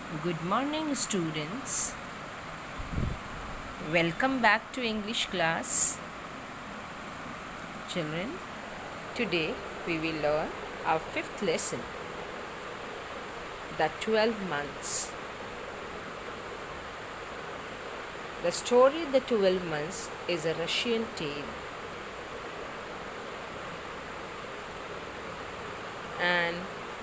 Good morning, students. Welcome back to English class. Children, today we will learn our fifth lesson, the 12 months. The story The 12 Months is a Russian tale, and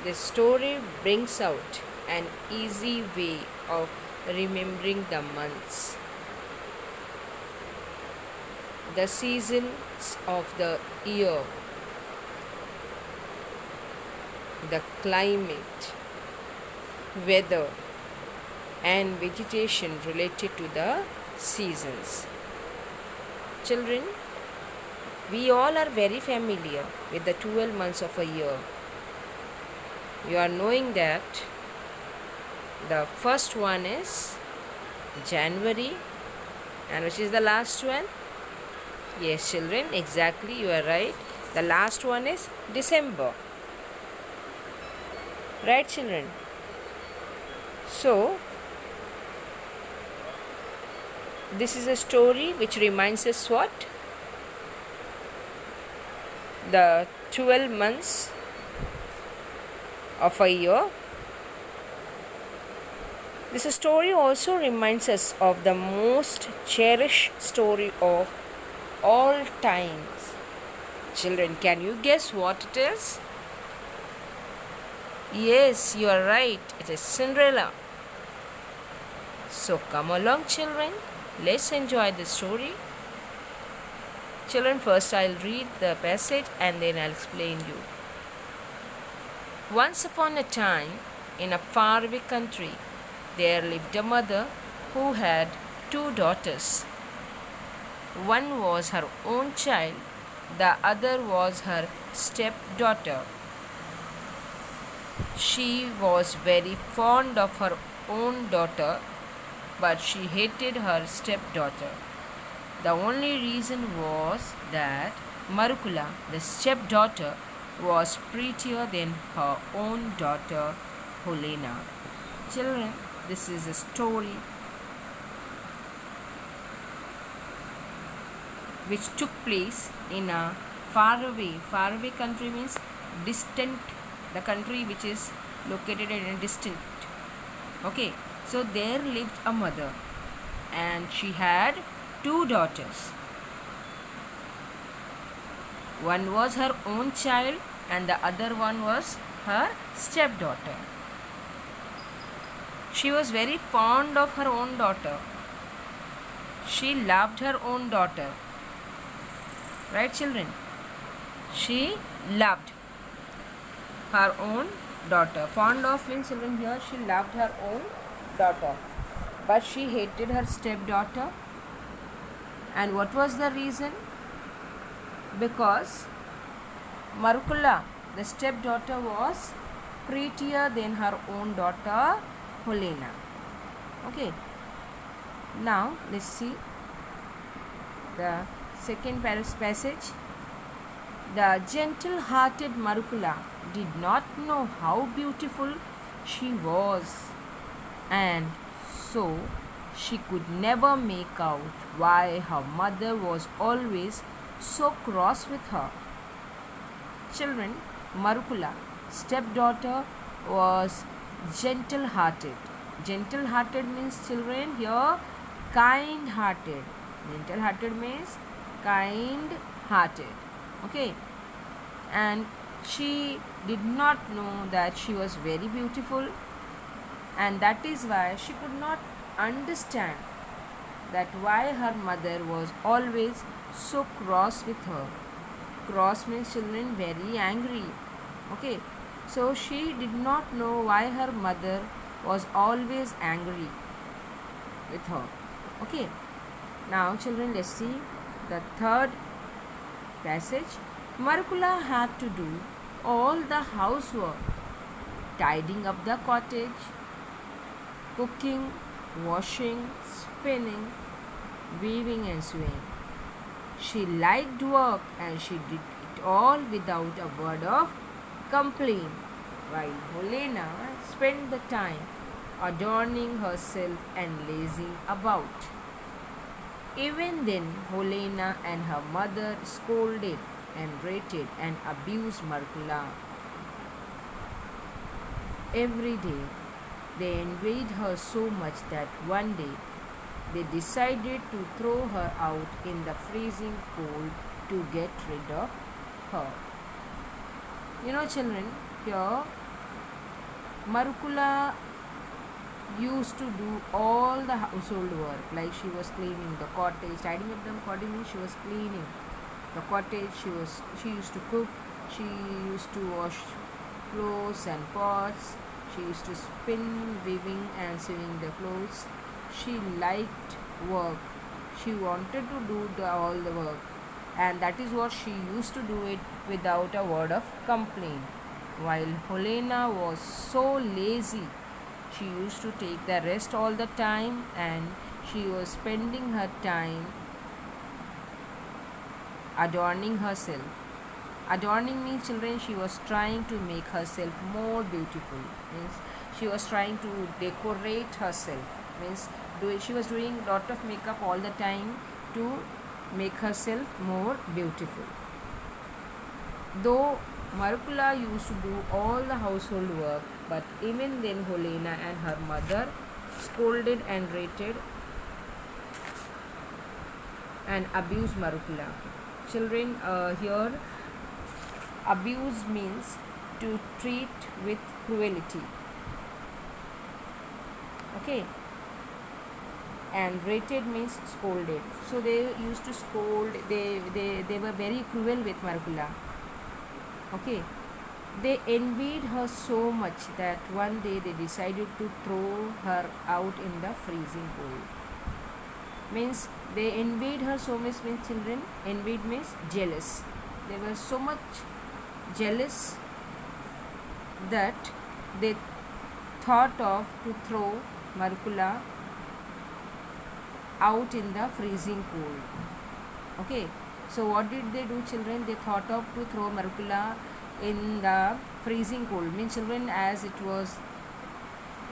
this story brings out an easy way of remembering the months, the seasons of the year, the climate, weather, and vegetation related to the seasons. Children, we all are very familiar with the 12 months of a year. You are knowing that the first one is January, and which is the last one? Yes, children, exactly, you are right. The last one is December. Right, children? So, this is a story which reminds us what? The 12 months of a year. This story also reminds us of the most cherished story of all times. Children, can you guess what it is? Yes, you are right. It is Cinderella. So come along, children. Let's enjoy the story. Children, first I'll read the passage and then I'll explain you. Once upon a time, in a faraway country, there lived a mother who had two daughters. One was her own child, the other was her stepdaughter. She was very fond of her own daughter, but she hated her stepdaughter. The only reason was that Marukula, the stepdaughter, was prettier than her own daughter, Helena. Children, this is a story which took place in a faraway country means distant, the country which is located in a distant. Okay, so there lived a mother and she had two daughters. One was her own child and the other one was her stepdaughter. She was very fond of her own daughter. She loved her own daughter. Right, children? She loved her own daughter. Fond of means, children, here she loved her own daughter. But she hated her stepdaughter. And what was the reason? Because Marukula, the stepdaughter, was prettier than her own daughter, Helena. Okay. Now, let's see the second passage. The gentle-hearted Marukula did not know how beautiful she was, and so she could never make out why her mother was always so cross with her. Children, Marukula, stepdaughter, was gentle-hearted. Gentle-hearted means, children, here kind-hearted. Gentle-hearted means kind-hearted. Okay, and she did not know that she was very beautiful, and that is why she could not understand that why her mother was always so cross with her. Cross means, children, very angry. Okay, so she did not know why her mother was always angry with her. Okay, now children, let's see the third passage. Marukula had to do all the housework, tidying up the cottage, cooking, washing, spinning, weaving and sewing. She liked work and she did it all without a word of complaint, while Helena spent the time adorning herself and lazing about. Even then, Helena and her mother scolded and rated and abused Marcula every day. They envied her so much that one day they decided to throw her out in the freezing cold to get rid of her. You know, children, here Marcula used to do all the household work, like she was cleaning the cottage, tidying up the cottage means she was cleaning the cottage. She used to cook, she used to wash clothes and pots, she used to spin, weaving and sewing the clothes. She liked work, she wanted to do all the work, and that is what she used to do it without a word of complaint. While Helena was so lazy, she used to take the rest all the time, and she was spending her time adorning herself. Adorning means, children, she was trying to make herself more beautiful. Means she was trying to decorate herself. Means she was doing lot of makeup all the time to make herself more beautiful. Though Marcula used to do all the household work, but even then Helena and her mother scolded and rated and abused Marcula. Children, here abuse means to treat with cruelty. Okay. And rated means scolded. So they used to scold, they were very cruel with Marcula. Okay. They envied her so much that one day they decided to throw her out in the freezing cold. Means they envied her so much, means, children, envied means jealous. They were so much jealous that they thought of to throw Marcula out in the freezing cold. Okay. So what did they do, children? They thought of to throw Marcula in the freezing cold. Means, children, as it was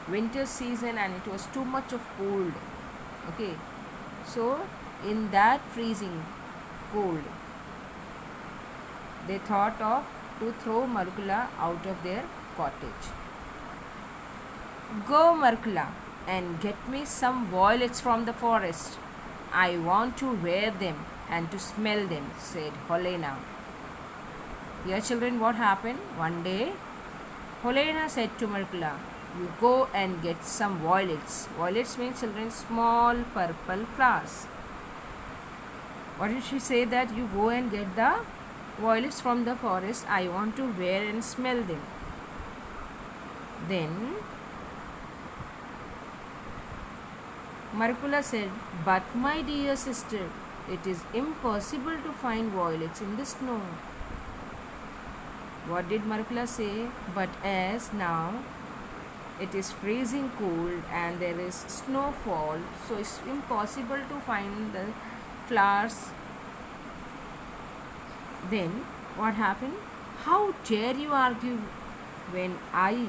winter season and it was too much of cold. Okay. So in that freezing cold, they thought of to throw Marcula out of their cottage. Go, Marcula, and get me some violets from the forest. I want to wear them and to smell them, said Helena. Dear children, what happened? One day, Helena said to Marcula, you go and get some violets. Violets means, children, small purple flowers. What did she say? That you go and get the violets from the forest. I want to wear and smell them. Then Marcula said, but my dear sister, it is impossible to find violets in the snow. What did Marcula say? But as now it is freezing cold and there is snowfall, so it's impossible to find the flowers. Then what happened? How dare you argue when I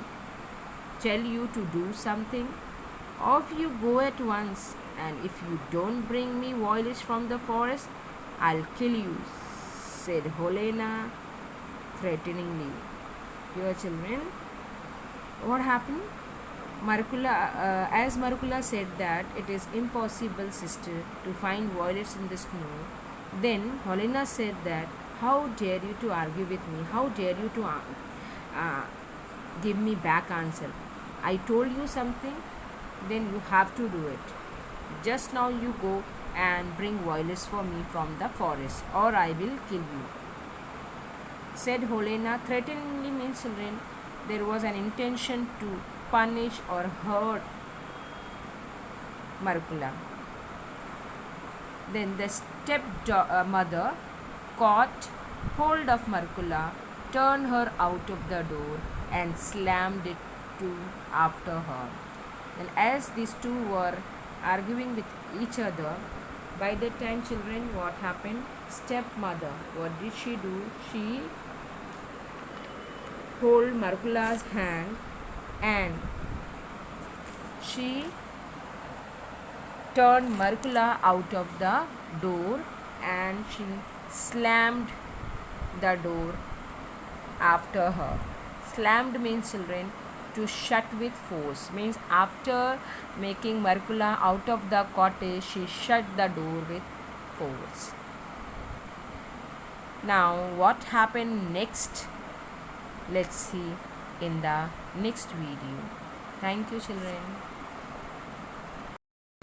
tell you to do something? Off you go at once, and if you don't bring me violets from the forest, I'll kill you, said Helena threateningly. Dear children, what happened? As Marcula said that it is impossible, sister, to find violets in the snow, then Helena said that, how dare you to argue with me? How dare you to give me back answer? I told you something, then you have to do it. Just now you go and bring violets for me from the forest, or I will kill you, said Helena threateningly. Means, children, there was an intention to punish or hurt Marcula. Then the stepmother caught hold of Marcula, turned her out of the door and slammed it to after her. And as these two were arguing with each other, by that time, children, what happened? Stepmother, what did she do? She hold Marcula's hand and she turned Markula out of the door and she slammed the door after her. Slammed means, children, to shut with force. Means after making Markula out of the cottage, she shut the door with force. Now what happened next? Let's see in the next video. Thank you, children.